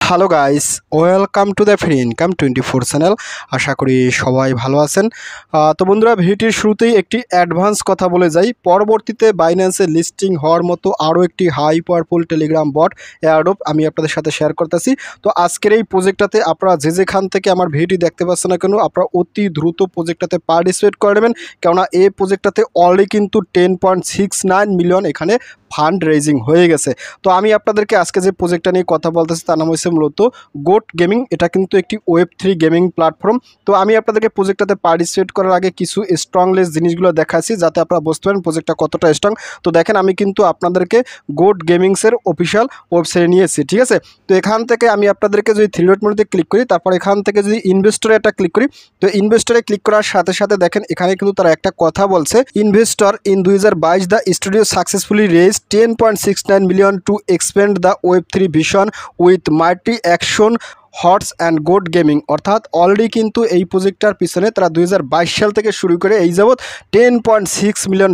Hello guys, welcome to the free income 24 channel. আশা করি সবাই ভালো আছেন। তো বন্ধুরা, ভিডিওটির শুরুতেই একটি অ্যাডভান্স কথা বলে যাই। পরবর্তীতে বাইন্যান্সে লিস্টিং হওয়ার মতো আরও একটি high powerful Telegram bot airdrop আমি আপনাদের সাথে শেয়ার করতেছি। তো আজকের এই প্রজেক্টটাতে আপনারা যেখান থেকে আমার ভিডিও দেখতে পাচ্ছেন না কেন, আপনারা অতি দ্রুত প্রজেক্টটাতে পার্টিসিপেট করে নেবেন, কেননা এই প্রজেক্টটাতে অলরেডি কিন্তু 10.69 মিলিয়ন এখানে ফান্ড রেজিং হয়ে গেছে। তো আমি আপনাদেরকে আজকে যে প্রজেক্টটা নিয়ে কথা বলতেছি তার নাম হচ্ছে মূলত গোট গেমিং। এটা কিন্তু একটি Web3 গেমিং প্ল্যাটফর্ম। তো আমি আপনাদেরকে প্রজেক্টটাতে পার্টিসিপেট করার আগে কিছু স্ট্রংলেস জিনিসগুলো দেখাচ্ছি, যাতে আপনারা বুঝতে পারেন প্রজেক্টটা কতটা স্ট্রং। তো দেখেন, আমি কিন্তু আপনাদেরকে গোট গেমিংসের অফিসিয়াল ওয়েবসাইটে নিয়েছি, ঠিক আছে। তো এখান থেকে আমি আপনাদেরকে যদি থ্রি ডট মেনুতে ক্লিক করি, তারপর এখান থেকে যদি ইনভেস্টরে একটা ক্লিক করি, তো ইনভেস্টরে ক্লিক করার সাথে সাথে দেখেন এখানে কিন্তু তারা একটা কথা বলছে, investor in 2022 the studio successfully raise 10.69 million to expand the Web3 vision with mighty action hots and goat gaming. অর্থাৎ অলরেডি কিন্তু এই প্রজেক্টটার পিছনে তারা 2022 সাল থেকে শুরু করে এই যাবৎ $10.6 মিলিয়ন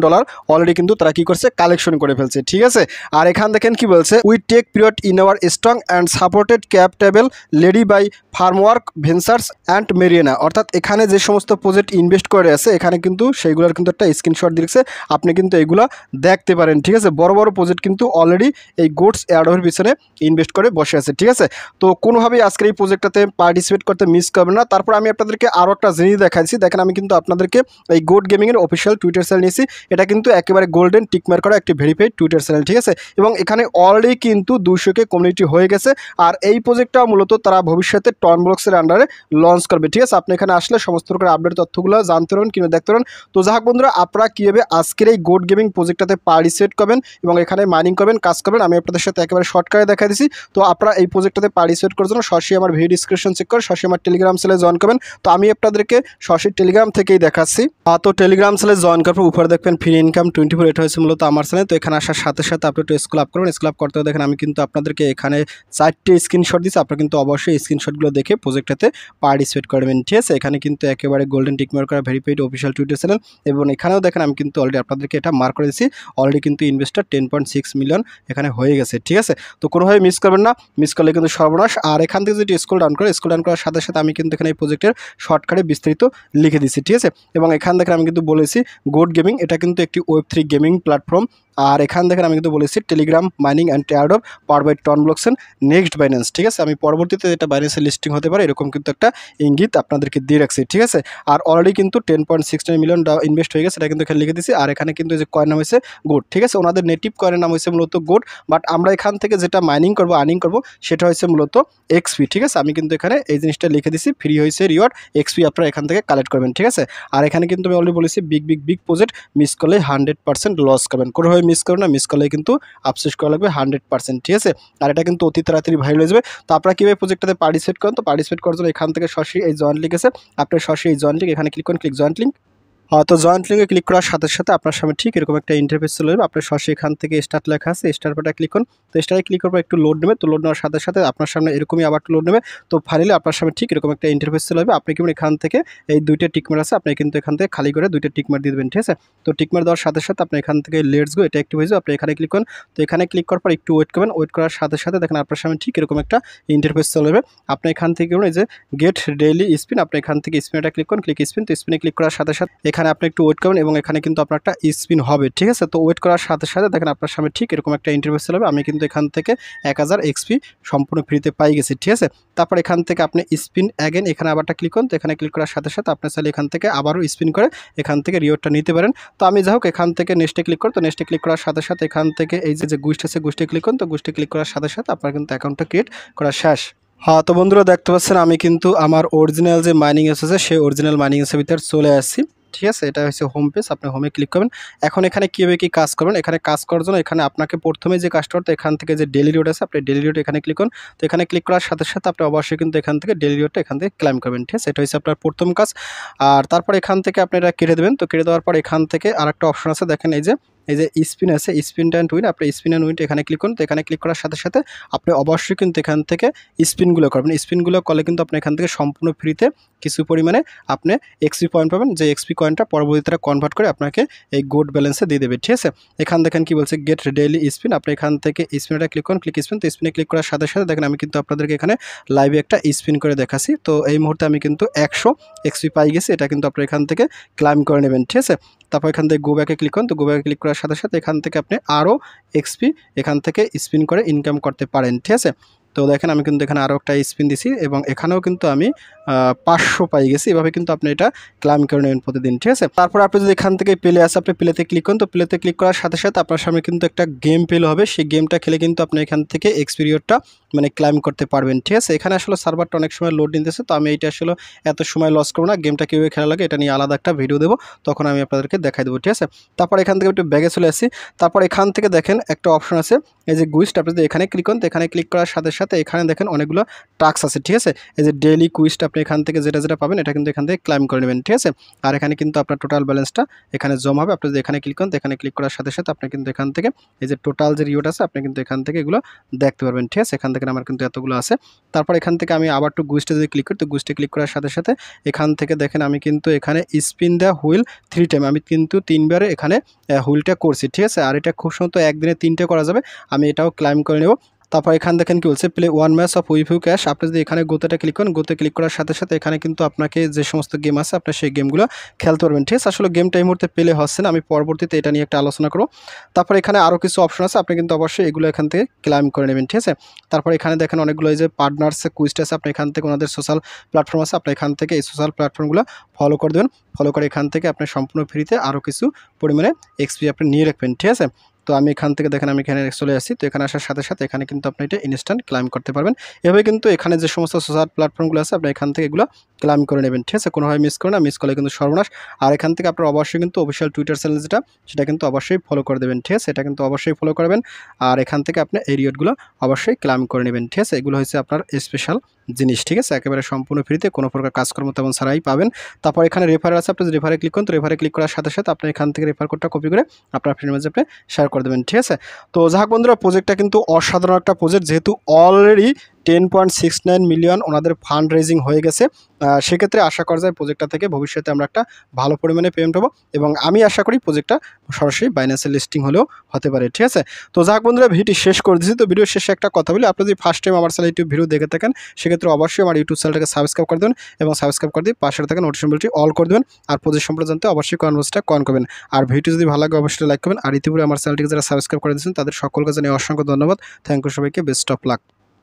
অলরেডি কিন্তু তারা কি করছে, কালেকশন করে ফেলছে, ঠিক আছে। আর এখান দেখেন কি বলছে, we take period in our strong and supported cap table lady by Framework Ventures and Marina. অর্থাৎ এখানে যে সমস্ত প্রজেক্ট ইনভেস্ট করে আছে এখানে কিন্তু সেইগুলোর কিন্তু একটা স্ক্রিনশট দিচ্ছে, আপনি কিন্তু এগুলো দেখতে পারেন, ঠিক আছে। বড় বড় প্রজেক্ট কিন্তু অলরেডি এই গোটস এয়ারড্রপের পিছনে ইনভেস্ট করে বসে আছে, ঠিক আছে। তো কোনোভাবেই আজকের এই প্রজেক্টটাতে পার্টিসিপেট করতে মিস করবেন না। তারপর আমি আপনাদেরকে আরও একটা জিনিস দেখাচ্ছি। দেখেন, আমি কিন্তু আপনাদেরকে এই গোট গেমিংয়ের অফিসিয়াল টুইটার চ্যানেল নিয়েছি। এটা কিন্তু একেবারে গোল্ডেন টিকমার্ক করা একটি ভেরিফাইড টুইটার চ্যানেল, ঠিক আছে। এবং এখানে অলরেডি কিন্তু 200K কমিউনিটি হয়ে গেছে। আর এই প্রজেক্টটা মূলত তারা ভবিষ্যতে টনব্লকসের আন্ডারে লঞ্চ করবে, ঠিক আছে। আপনি এখানে আসলে সমস্ত রকমের আপডেট তথ্যগুলো জানতে পারবেন, কিংবা দেখতে পারেন। তো যাই হোক বন্ধুরা, আপনারা কীভাবে আজকের এই গোট গেমিং প্রজেক্টটাতে পার্টিসিপেট করবেন এবং এখানে মাইনিং করবেন, কাজ করবেন, আমি আপনাদের সাথে একেবারে শর্টকাটে দেখা দিচ্ছি। তো আপনারা এই প্রজেক্টটাতে পার্টিসিপেট করার জন্য সরাসরি আমার ভিডিও ডিসক্রিপশন চেক করে সরাসরি আমার টেলিগ্রাম চ্যানেলে জয়েন করবেন। তো আমি আপনাদেরকে সরাসরি টেলিগ্রাম থেকেই দেখাচ্ছি। তো টেলিগ্রাম চ্যানেলে জয়েন করার পর উপরে দেখবেন ফ্রি ইনকাম 24, এটা হয়েছে মূলত আমার চ্যানেল। তো এখানে আসার সাথে সাথে আপনি একটু স্ক্রল আপ করবেন। স্ক্রল আপ করতে দেখেন আমি কিন্তু আপনাদেরকে এখানে 4টে স্ক্রিনশট দিচ্ছি। আপনারা কিন্তু অবশ্যই স্ক্রিনশটগুলো দেখে প্রজেক্টটাতে পার্টিসিপেট করবেন, ঠিক আছে। এখানে কিন্তু একেবারে গোল্ডেন টিকমার্ক করা ভেরিফাইড অফিসিয়াল টুইটার চ্যানেল, এবং এখানেও দেখেন আমি কিন্তু অলরেডি আপনাদেরকে এটা মার্ক করে দিচ্ছি। অলরেডি কিন্তু ইনভেস্টার 10.6 মিলিয়ন এখানে হয়ে গেছে, ঠিক আছে। তো কোনোভাবে মিস করবেন না, মিস করলে কিন্তু সর্বনাশ। আর এখান থেকে যদি স্ক্রল ডাউন করার সাথে সাথে আমি কিন্তু এখানে এই প্রজেক্টের শর্টকাটে বিস্তারিত লিখে দিচ্ছি, ঠিক আছে। এবং এখান থেকে আমি কিন্তু বলেছি গোট গেমিং এটা কিন্তু একটি Web3 গেমিং প্ল্যাটফর্ম। আর এখান থেকে আমি কিন্তু বলেছি Telegram mining and airdrop power by TonBlocks and next Binance, ঠিক আছে। আমি পরবর্তীতে এটা বাইন্যান্সে লিস্টিং হতে পারে এরকম কিন্তু একটা ইঙ্গিত আপনাদেরকে দিয়ে রাখছি, ঠিক আছে। আর অলরেডি কিন্তু 10.69 মিলিয়ন ইনভেস্ট হয়ে গেছে, এটা কিন্তু এখানে লিখে দিচ্ছি। আর এখানে কিন্তু যে কয়েন নাম হয়েছে গোট, ঠিক আছে। ওনাদের নেটিভ কয়েনের নাম হয়েছে মূলত গোট, বাট আমরা এখান থেকে যেটা মাইনিং করবো আর্নিং করবো সেটা হয়েছে মূলত এক্সপি, ঠিক আছে। আমি কিন্তু এখানে এই জিনিসটা লিখে দিচ্ছি, ফ্রি হয়েছে রিওয়ার্ড এক্সপি, আপনারা এখান থেকে কালেক্ট করবেন, ঠিক আছে। আর এখানে কিন্তু আমি অলরেডি বলেছি বিগ প্রজেক্ট মিস করলে 100% লস করবেন, কোনোভাবে মিস করবেন না, মিস করলে কিন্তু আফসোস করা লাগবে 100%, ঠিক আছে। আর এটা কিন্তু অতি তাড়াতাড়ি ভাইরাল হয়ে যাবে। তো আপনারা কীভাবে প্রজেক্টটাতে পার্টিসিপেট করেন, তো পার্টিসিপেট করার জন্য এখান থেকে সরাসরি এই জয়েন্ট লিঙ্ক আছে, আপনার সরাসরি এই জয়েন্ট লিঙ্ক এখানে ক্লিক করুন, ক্লিক জয়েন্ট লিঙ্ক। তো জয়েন্ট লিঙ্কে ক্লিক করার সাথে সাথে আপনার সামনে ঠিক এরকম একটা ইন্টারফেস চলে যাবে। আপনার সরাসরি এখান থেকে স্টার্ট লেখা আছে, স্টার বাটনে ক্লিক করুন। তো স্টারে ক্লিক করবো, একটু লোড নেবে। তো লোড নেওয়ার সাথে সাথে আপনার সামনে এরকমই আবার লোড নেবে। তো ফাইনালি আপনার সামনে ঠিক এরকম একটা ইন্টারফেস চলে যাবে। আপনি কিন্তু এখান থেকে এই 2টা টিকমার আছে, আপনি কিন্তু এখান থেকে খালি করে 2টা টিকমার দিয়ে দেবেন, ঠিক আছে। তো টিকমার দেওয়ার সাথে সাথে আপনি এখান থেকে লেটস গো এটা অ্যাক্টিভ হয়ে যাবে। আপনি এখানে ক্লিক করুন। তো এখানে ক্লিক করার পর একটু ওয়েট করবেন। ওয়েট করার সাথে সাথে দেখেন আপনার সামনে ঠিক এরকম একটা ইন্টারফেস চলে যাবে। আপনি এখান থেকে এই যে গেট ডেইলি স্পিন, আপনি এখান থেকে স্পিনটা ক্লিক করুন, ক্লিক স্পিন। তো স্পিনে ক্লিক করার সাথে সাথে এখানে আপনি একটু ওয়েট করবেন এবং এখানে কিন্তু আপনার একটা স্পিন হবে, ঠিক আছে। তো ওয়েট করার সাথে সাথে দেখেন আপনার সামনে ঠিক এরকম একটা ইন্টারফেস চলে যাবে। আমি কিন্তু এখান থেকে 1000 এক্সপি সম্পূর্ণ ফ্রিতে পাই গেছি, ঠিক আছে। তারপর এখান থেকে আপনি স্পিন অ্যাগেন এখানে আবারটা ক্লিক করুন। তো এখানে ক্লিক করার সাথে সাথে আপনার চাইলে এখান থেকে আবারও স্পিন করে এখান থেকে রিওয়ার্ডটা নিতে পারেন। তো আমি যাই হোক এখান থেকে নেক্সটে ক্লিক করুন। তো নেক্সটে ক্লিক করার সাথে সাথে এখান থেকে এই যে গুস্ট আছে গুস্টে ক্লিক করুন। তো গুস্টে ক্লিক করার সাথে সাথে আপনার কিন্তু অ্যাকাউন্টটা ক্রিয়েট করা শেষ। তো বন্ধুরা দেখতে পাচ্ছেন আমি কিন্তু আমার অরিজিনাল যে মাইনিং এসেছে সেই অরিজিনাল মাইনিং এসের ভিতরে চলে আসছি, ঠিক আছে। এটা হচ্ছে হোম পেজ, আপনি হোমে ক্লিক করবেন। এখন এখানে কীভাবে কী কাজ করবেন, এখানে কাজ করার জন্য এখানে আপনাকে প্রথমে যে কাজটা করতে এখান থেকে যে ডেইলি রিওয়ার্ড আছে আপনি ডেইলি রিওয়ার্ড এখানে ক্লিক করুন। তো এখানে ক্লিক করার সাথে সাথে আপনি অবশ্যই কিন্তু এখান থেকে ডেইলি রিওয়ার্ডটা এখান থেকে ক্লাইম করবেন, ঠিক আছে। এটা হচ্ছে আপনার প্রথম কাজ। আর তারপর এখান থেকে আপনি এটা কেটে দেবেন। তো কেটে দেওয়ার পর এখান থেকে আরেকটা অপশন আছে, দেখেন এই যে এই যে স্পিন আছে, স্পিন অ্যান্ড উইন, আপনি স্পিন অ্যান্ড উইন এখানে ক্লিক করুন। তো এখানে ক্লিক করার সাথে সাথে আপনি অবশ্যই কিন্তু এখান থেকে স্পিনগুলো করবেন। স্পিনগুলো করলে কিন্তু আপনি এখান থেকে সম্পূর্ণ ফ্রিতে কিছু পরিমাণে আপনি এক্সপি পয়েন্ট পাবেন, যে এক্সপি কয়েনটা পরবর্তীতে কনভার্ট করে আপনাকে এই গোল্ড ব্যালেন্সে দিয়ে দেবে, ঠিক আছে। এখান দেখেন কি বলছে, গেট ডেইলি স্পিন, আপনি এখান থেকে স্পিনটা ক্লিক করুন, ক্লিক স্পিন। তো স্পিনে ক্লিক করার সাথে সাথে দেখেন আমি কিন্তু আপনাদেরকে এখানে লাইভে একটা স্পিন করে দেখাচ্ছি। তো এই মুহূর্তে আমি কিন্তু 100 এক্সপি পাই গেছি, এটা কিন্তু আপনি এখান থেকে ক্লাইম করে নেবেন, ঠিক আছে। তারপর এখান থেকে গো ব্যাকে ক্লিক করুন। তো গো ব্যাকে ক্লিক করার সাথে সাথে এখান থেকে আপনি আরও এক্সপি এখান থেকে স্পিন করে ইনকাম করতে পারেন, ঠিক আছে। তো দেখেন আমি কিন্তু এখানে আরও একটা স্পিন দিছি এবং এখানেও কিন্তু আমি 500 পাই গেছি। এভাবে কিন্তু আপনি এটা ক্লাইম করে নেবেন প্রতিদিন, ঠিক আছে। তারপর আপনি যদি এখান থেকে প্লে আসে, আপনি প্লেতে ক্লিক করুন। তো প্লেতে ক্লিক করার সাথে সাথে আপনার সামনে কিন্তু একটা গেম প্লে হবে, সেই গেমটা খেলে কিন্তু আপনি এখান থেকে এক্সপিরিয়ডটা মানে ক্লাইম করতে পারবেন, ঠিক আছে। এখানে আসলে সার্ভারটা অনেক সময় লোড নিতেছে, তো আমি এইটা আসলে এত সময় লস করবো না। গেমটা কীভাবে খেলা লাগে এটা নিয়ে আলাদা একটা ভিডিও দেবো, তখন আমি আপনাদেরকে দেখাই দেবো, ঠিক আছে। তারপর এখান থেকে একটু ব্যাগে চলে আসি। তারপর এখান থেকে দেখেন একটা অপশন আছে, এই যে কুইস্ট, আপনি যদি এখানে ক্লিক করেন, তো এখানে ক্লিক করার সাথে সাথে এখানে দেখেন অনেকগুলো টাস্ক আছে, ঠিক আছে। এই যে ডেইলি কুইস্ট, আপনি এখান থেকে যেটা যেটা পাবেন এটা কিন্তু এখান থেকে ক্লাইম করে নেবেন, ঠিক আছে। আর এখানে কিন্তু আপনার টোটাল ব্যালেন্সটা এখানে জমা হবে। আপনি যদি এখানে ক্লিক করেন, তো এখানে ক্লিক করার সাথে সাথে আপনি কিন্তু এখান থেকে এই যে টোটাল যে রিওয়ার্ড আছে আপনি কিন্তু এখান থেকে এগুলো দেখতে পারবেন, ঠিক আছে। এখান থেকে আমার কিন্তু এতগুলো আছে। তারপর এখান থেকে আমি আবার একটু গুইস্টে যদি ক্লিক করি, তো গুইস্টে ক্লিক করার সাথে সাথে এখান থেকে দেখেন আমি কিন্তু এখানে স্পিন দ্য হুইল 3 টাইম, আমি কিন্তু 3বারে এখানে হুইলটা করছি, ঠিক আছে। আর এটা খুব সম্ভবত একদিনে 3টে করা যাবে, আমি এটাও ক্লাইম করে নেব। তারপর এখান দেখেন কি বলছে, প্লে 1 ম্যাচ অফ উইফিউ ক্যাশ, আপনি যদি এখানে গোতেটা ক্লিক করেন, গোতে ক্লিক করার সাথে সাথে এখানে কিন্তু আপনাকে যে সমস্ত গেম আছে আপনি সেই গেমগুলো খেলতে পারবেন, ঠিক আছে। আসলে গেমটা এই মুহূর্তে প্লে হচ্ছে না, আমি পরবর্তীতে এটা নিয়ে একটা আলোচনা করব। তারপর এখানে আরও কিছু অপশন আছে, আপনি কিন্তু অবশ্যই এগুলো এখান থেকে ক্লাইম করে নেবেন, ঠিক আছে। তারপর এখানে দেখেন অনেকগুলো এই যে পার্টনার্স কুইস্ট আছে, আপনি এখান থেকে ওনাদের সোশ্যাল প্ল্যাটফর্ম আছে, আপনি এখান থেকে এই সোশ্যাল প্ল্যাটফর্মগুলো ফলো করে দেবেন। ফলো করে এখান থেকে আপনি সম্পূর্ণ ফ্রিতে আরও কিছু পরিমাণে এক্সপি আপনি নিয়ে রাখবেন, ঠিক আছে। তো আমি এখান থেকে দেখেন আমি এখানে চলে আসি। তো এখানে আসার সাথে সাথে এখানে কিন্তু আপনি এটা ইনস্ট্যান্ট ক্লাইম করতে পারবেন। এভাবে কিন্তু এখানে যে সমস্ত সোশ্যাল প্ল্যাটফর্মগুলো আছে আপনি এখান থেকে এগুলো ক্লাইম করে নেবেন, ঠিক আছে। কোনোভাবে মিস করে না, মিস করলে কিন্তু সর্বনাশ। আর এখান থেকে আপনার অবশ্যই কিন্তু অফিসিয়াল টুইটার চ্যানেল যেটা সেটা কিন্তু অবশ্যই ফলো করে দেবেন, ঠিক আছে। এটা কিন্তু অবশ্যই ফলো করবেন। আর এখান থেকে আপনি এই রিওয়ার্ডগুলো অবশ্যই ক্লাইম করে নেবেন, ঠিক আছে। এগুলো হচ্ছে আপনার স্পেশাল জিনিস, ঠিক আছে। একেবারে সম্পূর্ণ ফ্রিতে, কোনো প্রকার কাজকর্ম তেমন ছাড়াই পাবেন। তারপর এখানে রেফার আছে, আপনি রেফারে ক্লিক করুন। তো রেফারে ক্লিক করার সাথে সাথে আপনি এখান থেকে রেফার কোডটা কপি করে আপনার ফ্রেন্ডের মাঝে আপনি শেয়ার করে দেবেন, ঠিক আছে। তো যাক বন্ধুরা, প্রজেক্টটা কিন্তু অসাধারণ একটা প্রজেক্ট, যেহেতু অলরেডি 10.69 মিলিয়ন ওনাদের ফান্ড রেজিং হয়ে গেছে। সেক্ষেত্রে আশা করা যায় প্রজেক্টটা থেকে ভবিষ্যতে আমরা একটা ভালো পরিমাণে পেমেন্ট পাবো, এবং আমি আশা করি প্রজেক্টটা সরাসরি বাইন্যান্সে লিস্টিং হলেও হতে পারে, ঠিক আছে। তো যাক বন্ধুরা, ভিডিওটি শেষ করে দিচ্ছি। তো ভিডিও শেষে একটা কথা বলি, আপনি যদি ফার্স্ট টাইম আমার চ্যানেল ইউটিউব ভিডিও দেখে থাকেন সেক্ষেত্রে অবশ্যই আমার ইউটিউব চ্যানেলটাকে সাবস্ক্রাইব করে দেবেন, এবং সাবস্ক্রাইব করে দিয়ে পাশে থাকা নোটিফিকেশন বেলটি অল করে দেবেন। আর প্রজেক্ট সম্পর্কে জানতে অবশ্যই কমেন্টসটা করবেন। আর ভিডিও যদি ভালো লাগে অবশ্যই লাইক করবেন। আর ইতিপূর্বে আমার চ্যানেলটিকে যারা সাবস্ক্রাইব করে দিয়েছেন তাদের সকলকে জানিয়ে অসংখ্য ধন্যবাদ। থ্যাংক ইউ সবাইকে, বেস্ট অফ লাক।